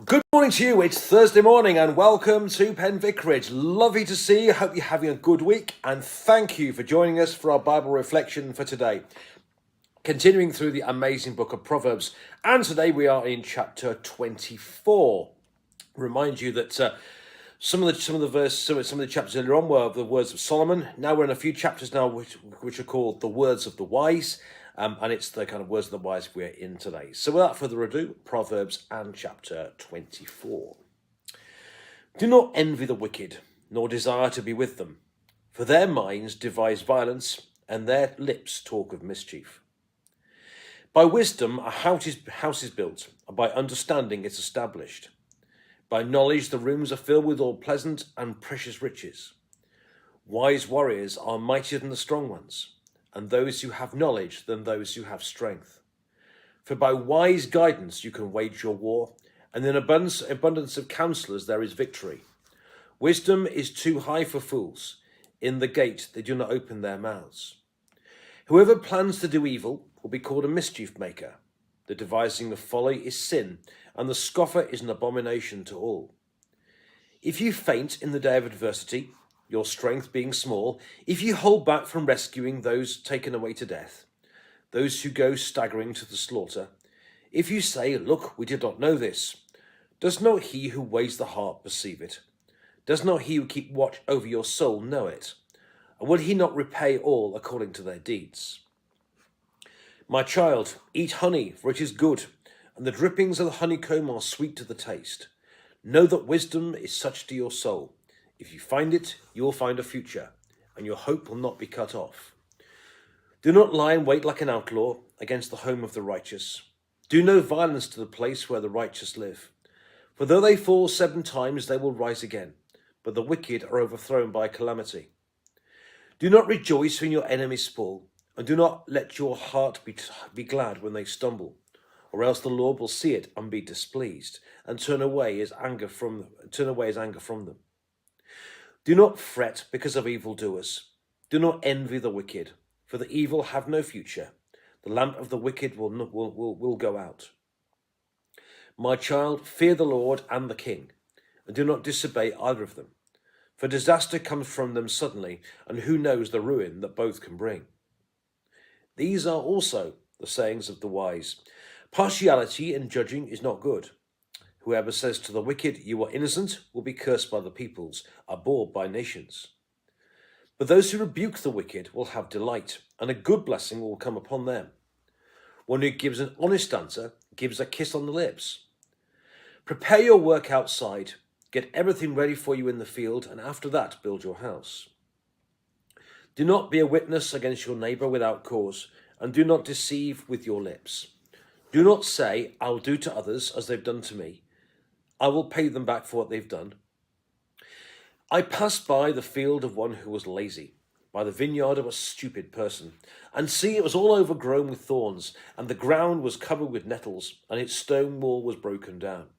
Good morning to you. It's Thursday morning and welcome to Penn Vicarage. Lovely to see you. Hope you're having a good week and thank you for joining us for our Bible reflection for today. Continuing through the amazing book of Proverbs, and today we are in chapter 24. Remind you that some of the chapters earlier on were the words of Solomon. Now we're in a few chapters now which are called the words of the wise. And it's the kind of words of the wise we're in today. So without further ado, Proverbs and chapter 24. Do not envy the wicked, nor desire to be with them, for their minds devise violence, and their lips talk of mischief. By wisdom a house is built, and by understanding it's established. By knowledge the rooms are filled with all pleasant and precious riches. Wise warriors are mightier than the strong ones, and those who have knowledge than those who have strength. For by wise guidance you can wage your war, and in abundance of counselors there is victory. Wisdom is too high for fools. In the gate they do not open their mouths. Whoever plans to do evil will be called a mischief maker. The devising of folly is sin, and the scoffer is an abomination to all. If you faint in the day of adversity, your strength being small, if you hold back from rescuing those taken away to death, those who go staggering to the slaughter, if you say, "Look, we did not know this," does not he who weighs the heart perceive it? Does not he who keeps watch over your soul know it? And will he not repay all according to their deeds? My child, eat honey, for it is good, and the drippings of the honeycomb are sweet to the taste. Know that wisdom is such to your soul. If you find it, you will find a future, and your hope will not be cut off. Do not lie in wait like an outlaw against the home of the righteous. Do no violence to the place where the righteous live. For though they fall 7 times, they will rise again, but the wicked are overthrown by calamity. Do not rejoice when your enemies fall, and do not let your heart be glad when they stumble, or else the Lord will see it and be displeased, and turn away his anger from them. Do not fret because of evildoers. Do not envy the wicked, for the evil have no future. The lamp of the wicked will go out. My child, fear the Lord and the king, and do not disobey either of them. For disaster comes from them suddenly, and who knows the ruin that both can bring. These are also the sayings of the wise. Partiality in judging is not good. Whoever says to the wicked, "You are innocent," will be cursed by the peoples, abhorred by nations. But those who rebuke the wicked will have delight, and a good blessing will come upon them. One who gives an honest answer gives a kiss on the lips. Prepare your work outside, get everything ready for you in the field, and after that build your house. Do not be a witness against your neighbor without cause, and do not deceive with your lips. Do not say, "I'll do to others as they've done to me. I will pay them back for what they've done." I passed by the field of one who was lazy, by the vineyard of a stupid person, and see, it was all overgrown with thorns, and the ground was covered with nettles, and its stone wall was broken down.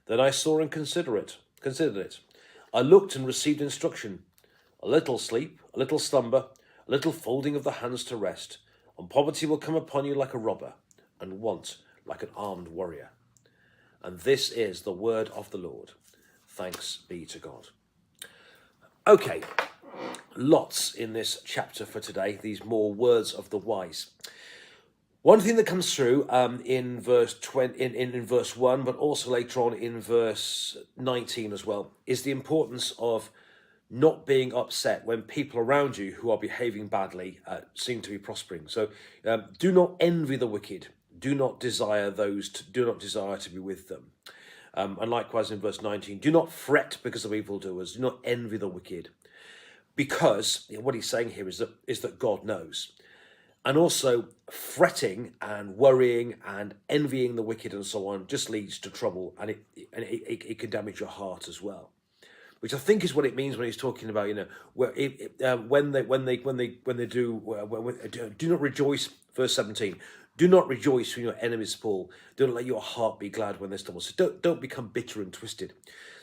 Then I saw and considered it. I looked and received instruction. A little sleep, a little slumber, a little folding of the hands to rest, and poverty will come upon you like a robber, and want like an armed warrior. And this is the word of the Lord. Thanks be to God. Okay, lots in this chapter for today, these more words of the wise. One thing that comes through in verse 20, in verse 1, but also later on in verse 19 as well, is the importance of not being upset when people around you who are behaving badly seem to be prospering. So do not envy the wicked. Do not desire to be with them. And likewise in verse 19, do not fret because of evildoers. Do not envy the wicked. Because what he's saying here is that God knows. And also fretting and worrying and envying the wicked and so on just leads to trouble, and it can damage your heart as well. Which I think is what it means when he's talking about, when they do not rejoice. Verse 17. Do not rejoice when your enemies fall. Don't let your heart be glad when they stumble. So don't become bitter and twisted.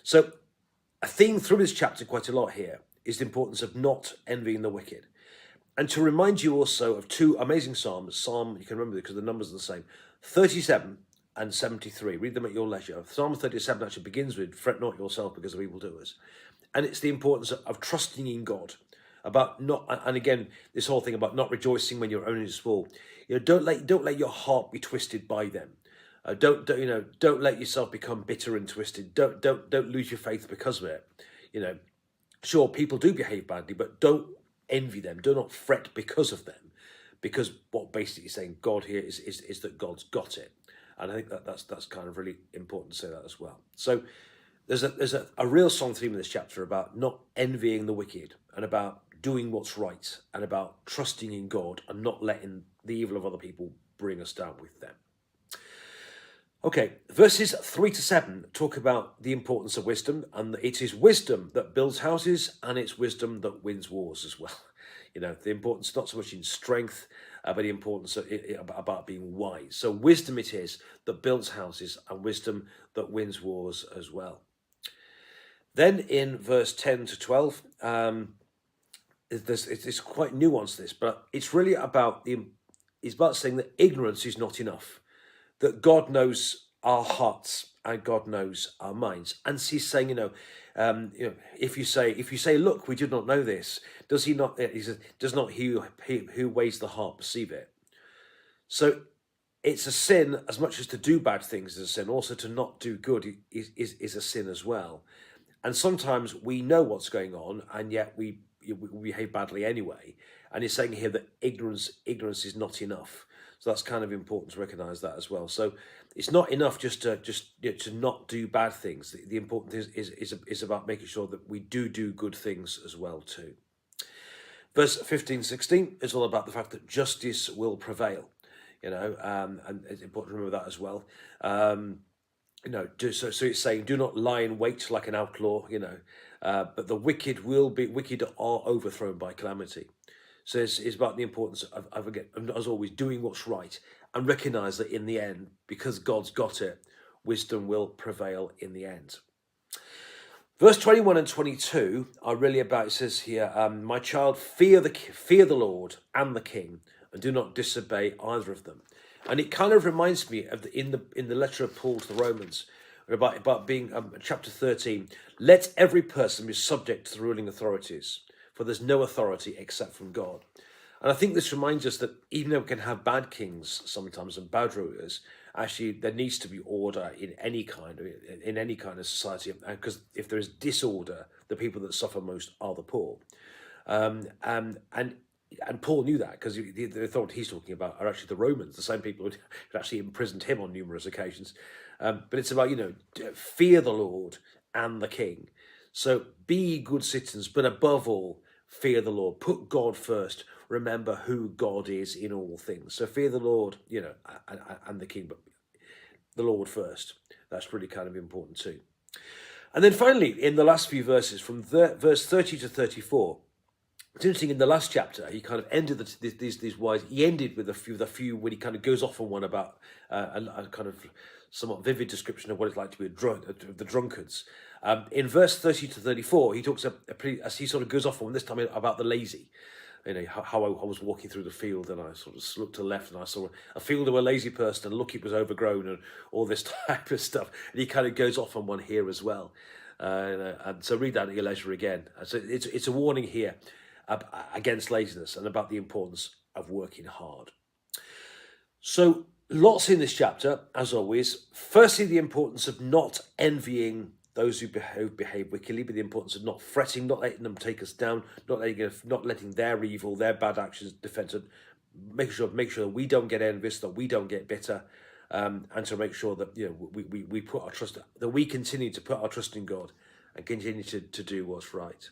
So a theme through this chapter quite a lot here is the importance of not envying the wicked. And to remind you also of 2 amazing psalms. Psalm, you can remember because the numbers are the same. 37 and 73. Read them at your leisure. Psalm 37 actually begins with, fret not yourself because of evildoers. And it's the importance of trusting in God, about not, and again, this whole thing about not rejoicing when your own is small. Don't let your heart be twisted by them. Don't let yourself become bitter and twisted. Don't lose your faith because of it. Sure, people do behave badly, but don't envy them. Do not fret because of them, because what basically is saying God here is that God's got it, and I think that's kind of really important to say that as well. So there's a real strong theme in this chapter about not envying the wicked and about doing what's right and about trusting in God and not letting the evil of other people bring us down with them. Okay, verses 3-7 talk about the importance of wisdom, and it is wisdom that builds houses and it's wisdom that wins wars as well. The importance not so much in strength, but the importance about being wise. So wisdom it is that builds houses and wisdom that wins wars as well. Then in verse 10-12, it's quite nuanced this, but it's really about saying that ignorance is not enough. That God knows our hearts and God knows our minds, and He's saying, if you say, look, we did not know this, does He not? He says, does not he who weighs the heart perceive it? So it's a sin as much as to do bad things is a sin. Also, to not do good is a sin as well. And sometimes we know what's going on, and yet we behave badly anyway. And He's saying here that ignorance is not enough. So that's kind of important to recognise that as well. So it's not enough just to not do bad things. The important thing is about making sure that we do good things as well too. Verse 15-16 is all about the fact that justice will prevail. And it's important to remember that as well. So it's saying, do not lie in wait like an outlaw. But the wicked are overthrown by calamity. So it's about the importance of again, as always, doing what's right and recognise that in the end, because God's got it, wisdom will prevail in the end. Verse 21 and 22 are really about, it says here, my child, fear the Lord and the King, and do not disobey either of them. And it kind of reminds me of in the letter of Paul to the Romans, about being chapter 13, let every person be subject to the ruling authorities, for there's no authority except from God. And I think this reminds us that even though we can have bad kings sometimes and bad rulers, actually there needs to be order in any kind of society. Because if there is disorder, the people that suffer most are the poor. And Paul knew that, because the authority he's talking about are actually the Romans, the same people who actually imprisoned him on numerous occasions. But it's about, fear the Lord and the King. So be good citizens, but above all, fear the Lord. Put God first. Remember who God is in all things. So fear the Lord, and the King, but the Lord first. That's really kind of important too. And then finally, in the last few verses, from verse 30-34, it's interesting, in the last chapter, he kind of ended these wise. He ended with a few when he kind of goes off on one about a kind of somewhat vivid description of what it's like to be the drunkards. In verse 30-34, he talks as he sort of goes off on this time about the lazy. How I was walking through the field and I sort of looked to the left and I saw a field of a lazy person and look, it was overgrown and all this type of stuff. And he kind of goes off on one here as well. And so read that at your leisure again. So it's a warning here against laziness and about the importance of working hard. So lots in this chapter, as always. Firstly, the importance of not envying those who behave wickedly, but the importance of not fretting, not letting them take us down, not letting their evil, their bad actions defend us. Make sure that we don't get envious, that we don't get bitter, and to make sure that we put our trust, that we continue to put our trust in God and continue to do what's right.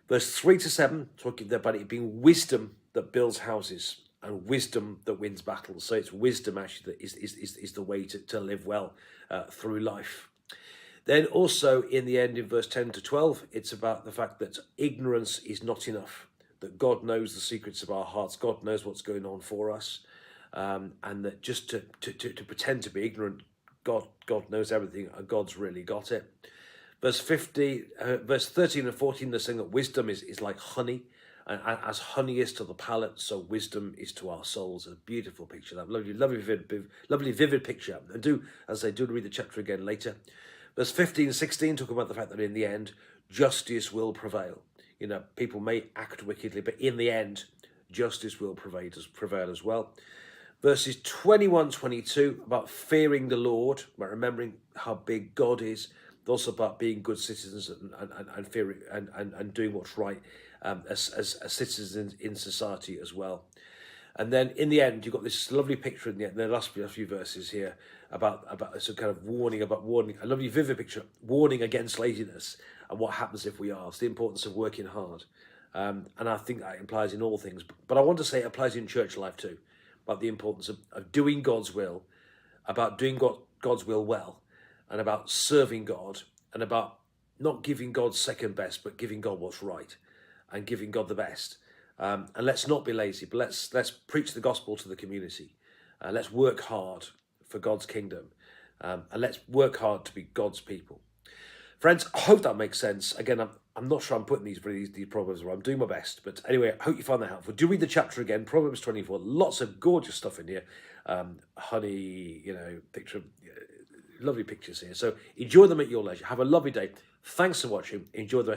Verse 3-7, talking about it being wisdom that builds houses and wisdom that wins battles. So it's wisdom actually that is the way to live well through life. Then also in the end, in verse 10-12, it's about the fact that ignorance is not enough, that God knows the secrets of our hearts, God knows what's going on for us, and that just to pretend to be ignorant, God knows everything, and God's really got it. Verse 13 and 14, they're saying that wisdom is like honey, And as honey is to the palate, so wisdom is to our souls. A beautiful picture, that lovely, vivid picture. And do, as I do, read the chapter again later. Verse 15 and 16 talk about the fact that in the end, justice will prevail. You know, people may act wickedly, but in the end, justice will prevail as well. Verses 21, 22, about fearing the Lord, about remembering how big God is, but also about being good citizens and fearing and doing what's right as citizens in society as well. And then in the end, you've got this lovely picture in the last few verses here about some kind of warning, a lovely vivid picture, warning against laziness and what happens if we are. It's the importance of working hard. And I think that implies in all things. But I want to say it applies in church life too, about the importance of doing God's will, about doing God's will well, and about serving God, and about not giving God second best, but giving God what's right, and giving God the best. And let's not be lazy, but let's preach the gospel to the community. Let's work hard for God's kingdom, and let's work hard to be God's people. Friends, I hope that makes sense. Again, I'm not sure I'm putting these Proverbs where I'm doing my best. But anyway, I hope you find that helpful. Do read the chapter again, Proverbs 24. Lots of gorgeous stuff in here. Honey, picture, lovely pictures here. So enjoy them at your leisure. Have a lovely day. Thanks for watching. Enjoy the rest.